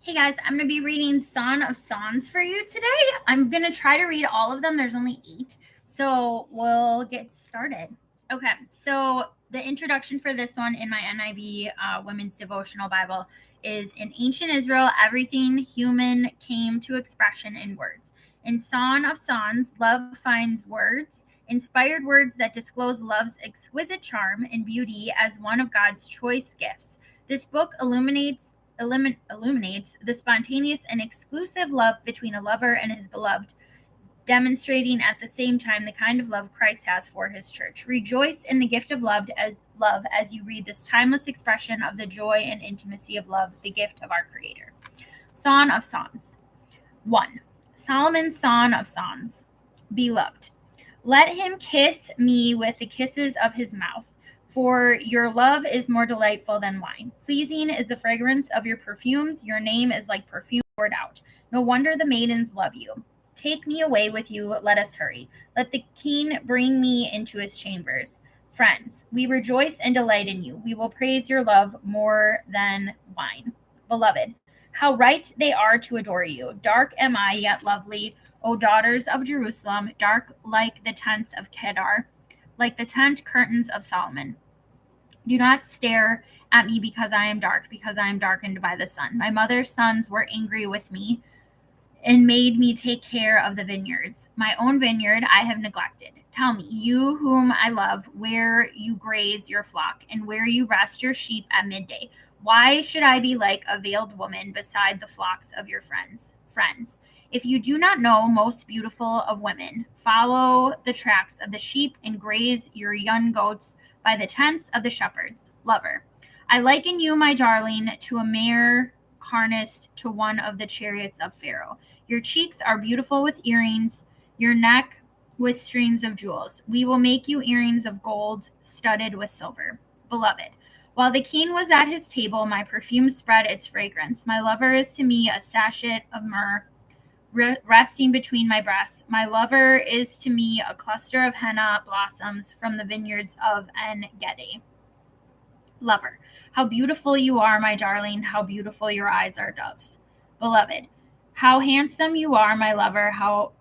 Hey guys, I'm going to be reading Song of Songs for you today. I'm going to try to read all of them. There's only 8. So we'll get started. Okay, so the introduction for this one in my NIV Women's Devotional Bible is: in ancient Israel, everything human came to expression in words. In Song of Songs, love finds words, inspired words that disclose love's exquisite charm and beauty as one of God's choice gifts. This book illuminates the spontaneous and exclusive love between a lover and his beloved, demonstrating at the same time the kind of love Christ has for his church. Rejoice in the gift of love as you read this timeless expression of the joy and intimacy of love, the gift of our Creator. Song of Songs. 1. Solomon's Song of Songs. Beloved, let him kiss me with the kisses of his mouth, for your love is more delightful than wine. Pleasing is the fragrance of your perfumes. Your name is like perfume poured out. No wonder the maidens love you. Take me away with you. Let us hurry. Let the king bring me into his chambers. Friends, we rejoice and delight in you. We will praise your love more than wine. Beloved, how right they are to adore you. Dark am I, yet lovely, O daughters of Jerusalem, dark like the tents of Kedar, like the tent curtains of Solomon. Do not stare at me because I am darkened by the sun. My mother's sons were angry with me and made me take care of the vineyards. My own vineyard I have neglected. Tell me, you whom I love, where you graze your flock and where you rest your sheep at midday. Why should I be like a veiled woman beside the flocks of your friends? If you do not know, most beautiful of women, follow the tracks of the sheep and graze your young goats by the tents of the shepherds. Lover, I liken you, my darling, to a mare harnessed to one of the chariots of Pharaoh. Your cheeks are beautiful with earrings, your neck with strings of jewels. We will make you earrings of gold studded with silver. Beloved, while the king was at his table, my perfume spread its fragrance. My lover is to me a sachet of myrrh resting between my breasts. My lover is to me a cluster of henna blossoms from the vineyards of En Gedi. Lover, how beautiful you are, my darling, how beautiful your eyes are doves. Beloved, how handsome you are, my lover, how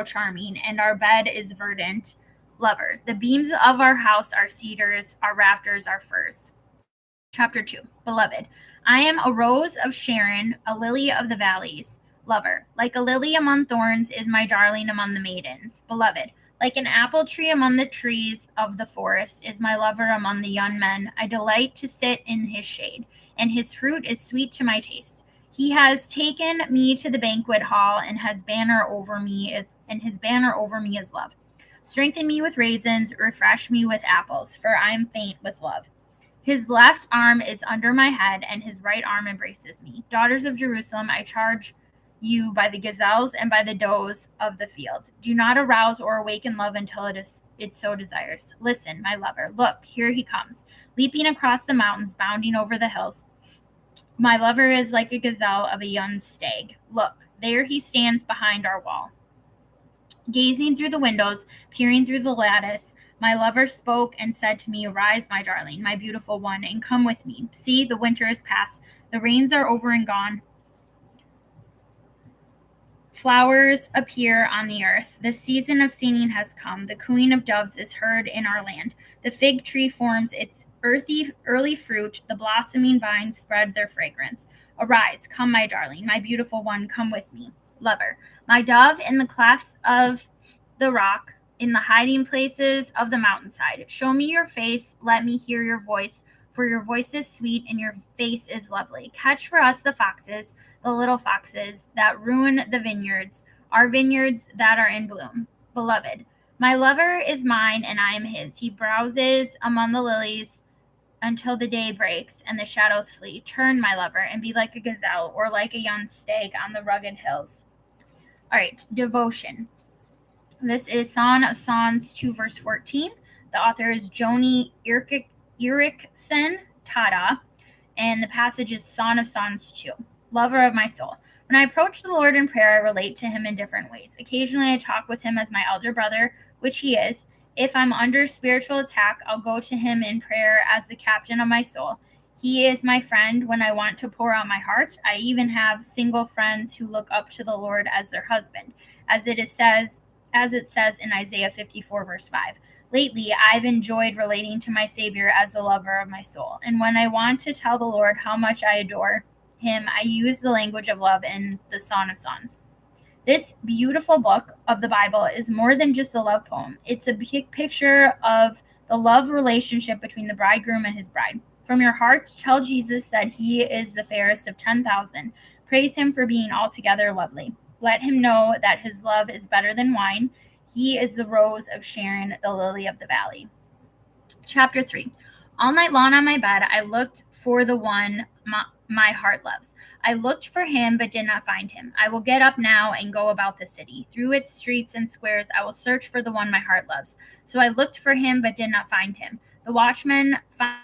charming, and our bed is verdant. Lover, the beams of our house are cedars, our rafters are firs. Chapter 2. Beloved, I am a rose of Sharon, a lily of the valleys. Lover, like a lily among thorns is my darling among the maidens. Beloved, like an apple tree among the trees of the forest is my lover among the young men. I delight to sit in his shade, and his fruit is sweet to my taste. He has taken me to the banquet hall, and his banner over me is love. Strengthen me with raisins, refresh me with apples, for I am faint with love. His left arm is under my head, and his right arm embraces me. Daughters of Jerusalem, I charge you by the gazelles and by the does of the field. Do not arouse or awaken love until it so desires. Listen, my lover. Look, here he comes, leaping across the mountains, bounding over the hills. My lover is like a gazelle of a young stag. Look, there he stands behind our wall, gazing through the windows, peering through the lattice. My lover spoke and said to me, Arise, my darling, my beautiful one, and come with me. See, the winter is past. The rains are over and gone. Flowers appear on the earth. The season of singing has come. The cooing of doves is heard in our land. The fig tree forms its early fruit. The blossoming vines spread their fragrance. Arise, come, my darling, my beautiful one, come with me. Lover, my dove in the clefts of the rock, in the hiding places of the mountainside. Show me your face. Let me hear your voice, for your voice is sweet and your face is lovely. Catch for us the foxes, the little foxes that ruin the vineyards, our vineyards that are in bloom. Beloved, my lover is mine and I am his. He browses among the lilies until the day breaks and the shadows flee. Turn, my lover, and be like a gazelle or like a young stag on the rugged hills. All right, devotion. This is Song of Songs 2, verse 14. The author is Joni Eariksson Tada, and the passage is Song of Songs 2. Lover of my soul. When I approach the Lord in prayer, I relate to him in different ways. Occasionally, I talk with him as my elder brother, which he is. If I'm under spiritual attack, I'll go to him in prayer as the captain of my soul. He is my friend when I want to pour out my heart. I even have single friends who look up to the Lord as their husband, as it says in Isaiah 54 verse 5. Lately, I've enjoyed relating to my Savior as the lover of my soul. And when I want to tell the Lord how much I adore him, I use the language of love in the Song of Songs. This beautiful book of the Bible is more than just a love poem. It's a big picture of the love relationship between the bridegroom and his bride. From your heart, tell Jesus that he is the fairest of 10,000. Praise him for being altogether lovely. Let him know that his love is better than wine. He is the rose of Sharon, the lily of the valley. Chapter 3. All night long on my bed, I looked for the one my heart loves. I looked for him, but did not find him. I will get up now and go about the city. Through its streets and squares, I will search for the one my heart loves. So I looked for him, but did not find him. The watchmen found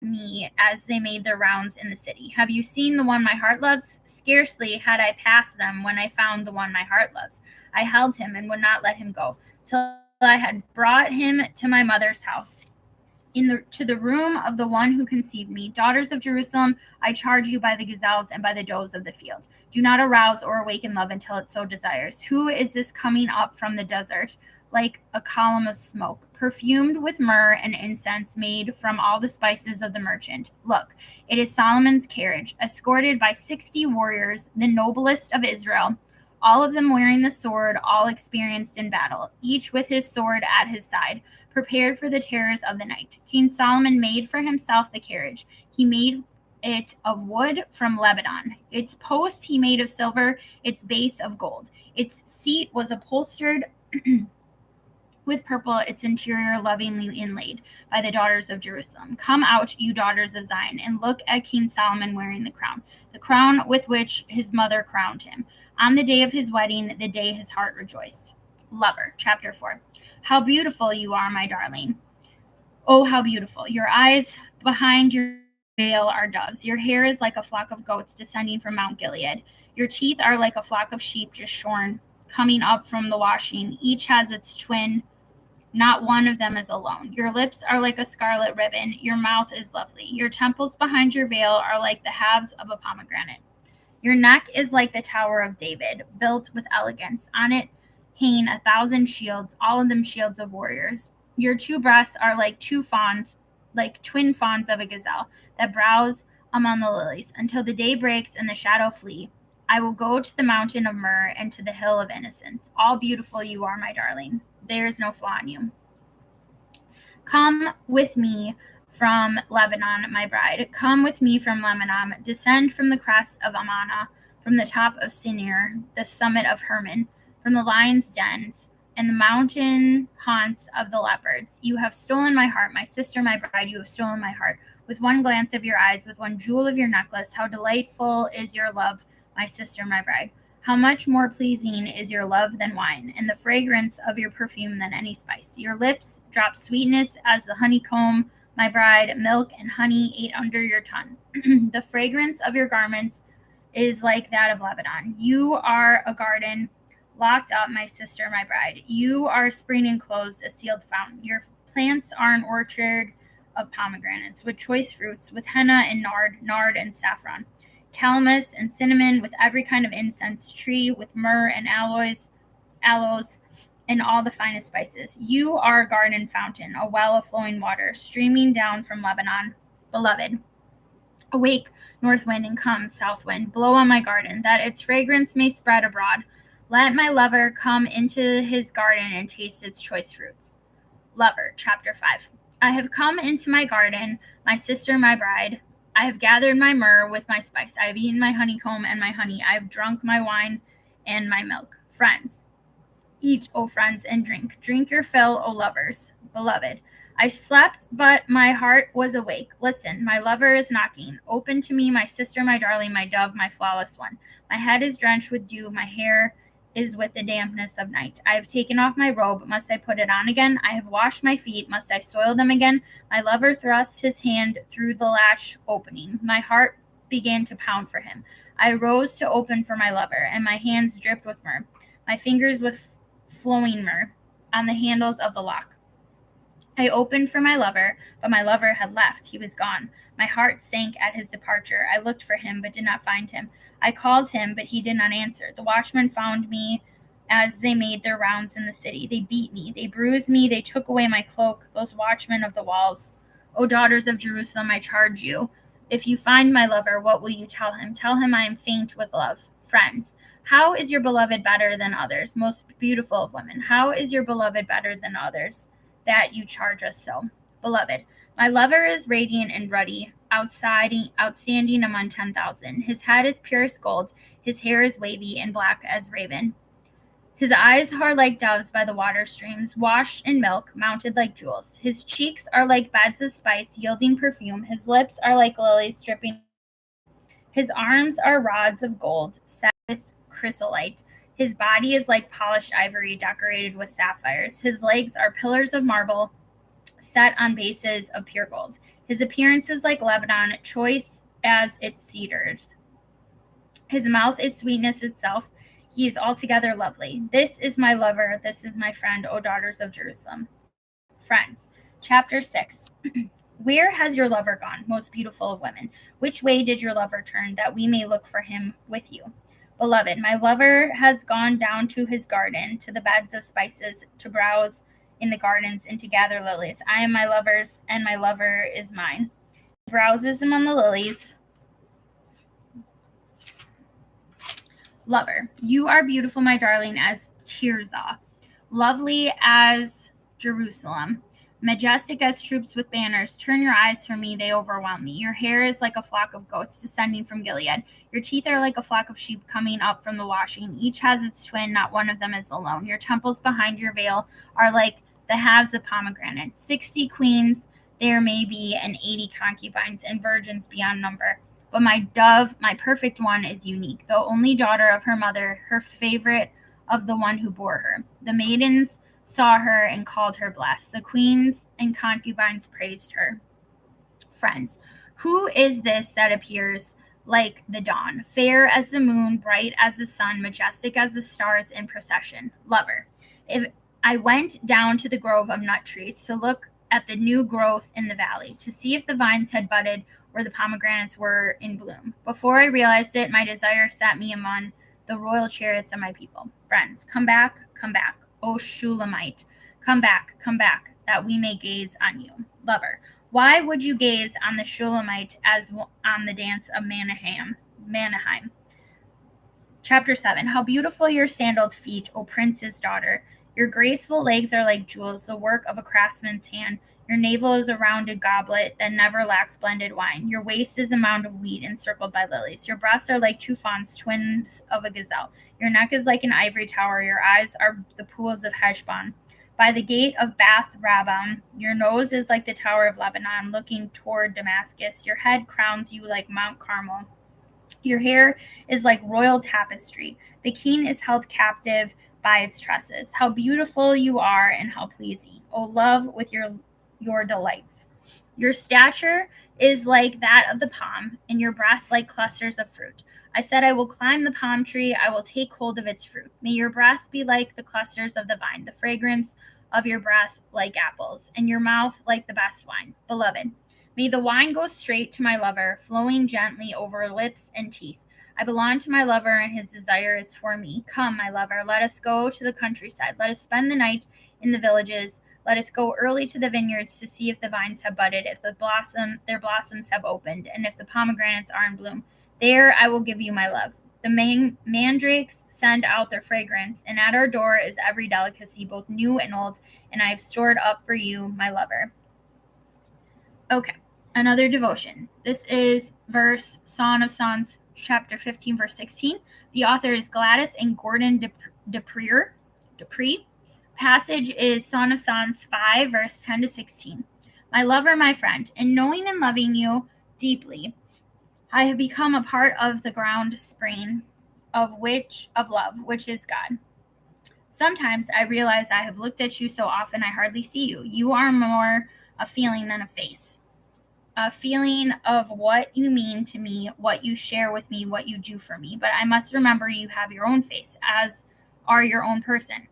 me as they made their rounds in the city. Have you seen the one my heart loves? Scarcely had I passed them when I found the one my heart loves. I held him and would not let him go till I had brought him to my mother's house, to the room of the one who conceived me. Daughters of Jerusalem, I charge you by the gazelles and by the does of the field. Do not arouse or awaken love until it so desires. Who is this coming up from the desert like a column of smoke, perfumed with myrrh and incense made from all the spices of the merchant? Look, it is Solomon's carriage, escorted by 60 warriors, the noblest of Israel, all of them wearing the sword, all experienced in battle, each with his sword at his side, prepared for the terrors of the night. King Solomon made for himself the carriage. He made it of wood from Lebanon. Its posts he made of silver, its base of gold. Its seat was upholstered with purple, its interior lovingly inlaid by the daughters of Jerusalem. Come out, you daughters of Zion, and look at King Solomon wearing the crown with which his mother crowned him, on the day of his wedding, the day his heart rejoiced. Lover, chapter 4. How beautiful you are, my darling. Oh, how beautiful. Your eyes behind your veil are doves. Your hair is like a flock of goats descending from Mount Gilead. Your teeth are like a flock of sheep just shorn, coming up from the washing. Each has its twin. Not one of them is alone. Your lips are like a scarlet ribbon. Your mouth is lovely. Your temples behind your veil are like the halves of a pomegranate. Your neck is like the Tower of David, built with elegance. On it hang 1,000 shields, all of them shields of warriors. Your two breasts are like twin fawns of a gazelle that browse among the lilies until the day breaks and the shadow flee. I will go to the mountain of myrrh and to the hill of innocence. All beautiful you are, my darling. There is no flaw in you. Come with me from Lebanon, my bride. Come with me from Lebanon. Descend from the crest of Amana, from the top of Sinir, the summit of Hermon, from the lion's dens and the mountain haunts of the leopards. You have stolen my heart, my sister, my bride. You have stolen my heart. With one glance of your eyes, with one jewel of your necklace, how delightful is your love, my sister, my bride. How much more pleasing is your love than wine, and the fragrance of your perfume than any spice. Your lips drop sweetness as the honeycomb, my bride. Milk and honey ate under your tongue. The fragrance of your garments is like that of Lebanon. You are a garden locked up, my sister, my bride. You are a spring enclosed, a sealed fountain. Your plants are an orchard of pomegranates, with choice fruits, with henna and nard and saffron, calamus and cinnamon, with every kind of incense tree, with myrrh and aloes, and all the finest spices. You are a garden fountain, a well of flowing water, streaming down from Lebanon. Beloved, awake, north wind, and come, south wind, blow on my garden, that its fragrance may spread abroad. Let my lover come into his garden and taste its choice fruits. Lover, chapter 5. I have come into my garden, my sister, my bride. I have gathered my myrrh with my spice. I have eaten my honeycomb and my honey. I have drunk my wine and my milk. Friends, eat, O friends, and drink. Drink your fill, O lovers. Beloved, I slept, but my heart was awake. Listen, my lover is knocking. Open to me, my sister, my darling, my dove, my flawless one. My head is drenched with dew. My hair is with the dampness of night. I have taken off my robe. Must I put it on again? I have washed my feet. Must I soil them again? My lover thrust his hand through the latch opening. My heart began to pound for him. I rose to open for my lover, and my hands dripped with myrrh, my fingers with flowing myrrh on the handles of the lock. I opened for my lover, but my lover had left. He was gone. My heart sank at his departure. I looked for him, but did not find him. I called him, but he did not answer. The watchmen found me as they made their rounds in the city. They beat me. They bruised me. They took away my cloak, those watchmen of the walls. O daughters of Jerusalem, I charge you. If you find my lover, what will you tell him? Tell him I am faint with love. Friends, how is your beloved better than others? Most beautiful of women, how is your beloved better than others, that you charge us so? Beloved, my lover is radiant and ruddy, outstanding among 10,000. His head is purest gold, his hair is wavy and black as raven. His eyes are like doves by the water streams, washed in milk, mounted like jewels. His cheeks are like beds of spice, yielding perfume. His lips are like lilies dripping. His arms are rods of gold, set with chrysolite. His body is like polished ivory, decorated with sapphires. His legs are pillars of marble, set on bases of pure gold. His appearance is like Lebanon, choice as its cedars. His mouth is sweetness itself. He is altogether lovely. This is my lover. This is my friend, O daughters of Jerusalem. Friends, chapter 6. Where has your lover gone, most beautiful of women? Which way did your lover turn, that we may look for him with you? Beloved, my lover has gone down to his garden, to the beds of spices, to browse in the gardens and to gather lilies. I am my lover's, and my lover is mine. He browses among the lilies. Lover, you are beautiful, my darling, as Tirzah, lovely as Jerusalem, majestic as troops with banners. Turn your eyes from me, they overwhelm me. Your hair is like a flock of goats descending from Gilead. Your teeth are like a flock of sheep coming up from the washing. Each has its twin, not one of them is alone. Your temples behind your veil are like the halves of pomegranates. 60 queens there may be, and 80 concubines, and virgins beyond number. But my dove, my perfect one, is unique, the only daughter of her mother, her favorite of the one who bore her. The maidens saw her and called her blessed. The queens and concubines praised her. Friends, who is this that appears like the dawn, fair as the moon, bright as the sun, majestic as the stars in procession? Lover, if I went down to the grove of nut trees to look at the new growth in the valley, to see if the vines had budded where the pomegranates were in bloom. Before I realized it, my desire set me among the royal chariots of my people. Friends, come back, O Shulamite. Come back, that we may gaze on you. Lover, why would you gaze on the Shulamite as on the dance of Manaheim? Chapter 7. How beautiful your sandaled feet, O prince's daughter. Your graceful legs are like jewels, the work of a craftsman's hand. Your navel is a rounded goblet that never lacks blended wine. Your waist is a mound of wheat encircled by lilies. Your breasts are like two fawns, twins of a gazelle. Your neck is like an ivory tower. Your eyes are the pools of Heshbon. By the gate of Bath Rabbam, your nose is like the tower of Lebanon, looking toward Damascus. Your head crowns you like Mount Carmel. Your hair is like royal tapestry. The king is held captive by its tresses. How beautiful you are, and how pleasing, O love, with your delights. Your stature is like that of the palm, and your breasts like clusters of fruit. I said, I will climb the palm tree, I will take hold of its fruit. May your breasts be like the clusters of the vine, the fragrance of your breath like apples, and your mouth like the best wine. Beloved, may the wine go straight to my lover, flowing gently over lips and teeth. I belong to my lover, and his desire is for me. Come, my lover, let us go to the countryside. Let us spend the night in the villages. Let us go early to the vineyards to see if the vines have budded, if their blossoms have opened, and if the pomegranates are in bloom. There I will give you my love. The mandrakes send out their fragrance, and at our door is every delicacy, both new and old, and I have stored up for you, my lover. Okay, another devotion. This is Song of Songs, chapter 15, verse 16. The author is Gladys and Gordon Dupree. Passage is Song of Songs 5, verse 10 to 16. My lover, my friend, in knowing and loving you deeply, I have become a part of the ground spring of love, which is God. Sometimes I realize I have looked at you so often I hardly see you. You are more a feeling than a face. A feeling of what you mean to me, what you share with me, what you do for me. But I must remember you have your own face, as are your own person.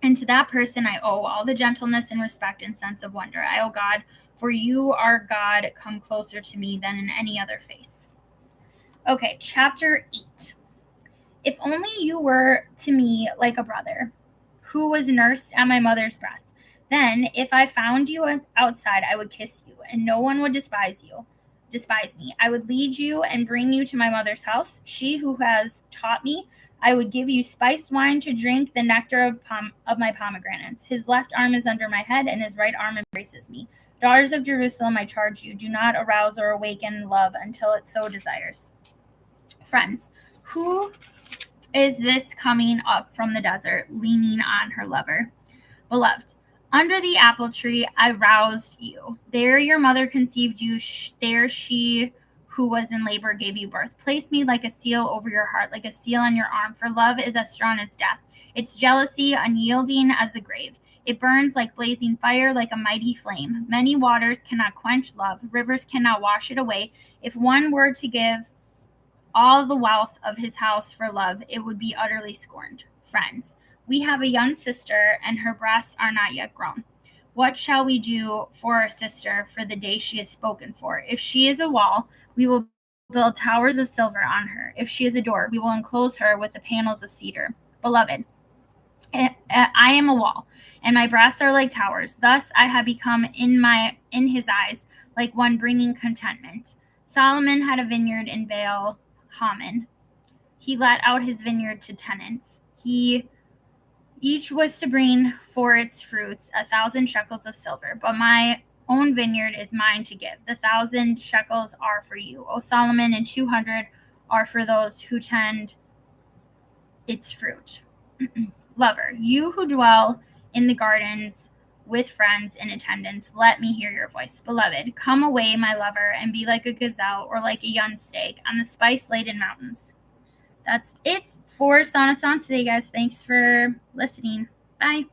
And to that person I owe all the gentleness and respect and sense of wonder. I owe God, for you are God, come closer to me than in any other face. Okay, chapter 8. If only you were to me like a brother who was nursed at my mother's breast. Then, if I found you outside, I would kiss you, and no one would despise me. I would lead you and bring you to my mother's house. She who has taught me, I would give you spiced wine to drink, the nectar of my pomegranates. His left arm is under my head, and his right arm embraces me. Daughters of Jerusalem, I charge you, do not arouse or awaken love until it so desires. Friends, who is this coming up from the desert, leaning on her lover? Beloved, under the apple tree I roused you. There your mother conceived you. There she who was in labor gave you birth. Place me like a seal over your heart, like a seal on your arm, for love is as strong as death. Its jealousy unyielding as the grave. It burns like blazing fire, like a mighty flame. Many waters cannot quench love. Rivers cannot wash it away. If one were to give all the wealth of his house for love, it would be utterly scorned. Friends, we have a young sister, and her breasts are not yet grown. What shall we do for our sister for the day she is spoken for? If she is a wall, we will build towers of silver on her. If she is a door, we will enclose her with the panels of cedar. Beloved, I am a wall, and my breasts are like towers. Thus I have become in his eyes like one bringing contentment. Solomon had a vineyard in Baal Hamon. He let out his vineyard to tenants. Each was to bring for its fruits 1,000 shekels of silver. But my own vineyard is mine to give. The 1,000 shekels are for you, O Solomon, and 200 are for those who tend its fruit. Lover, you who dwell in the gardens with friends in attendance, let me hear your voice. Beloved, come away, my lover, and be like a gazelle or like a young stag on the spice-laden mountains. That's it for Song of Songs today, guys. Thanks for listening. Bye.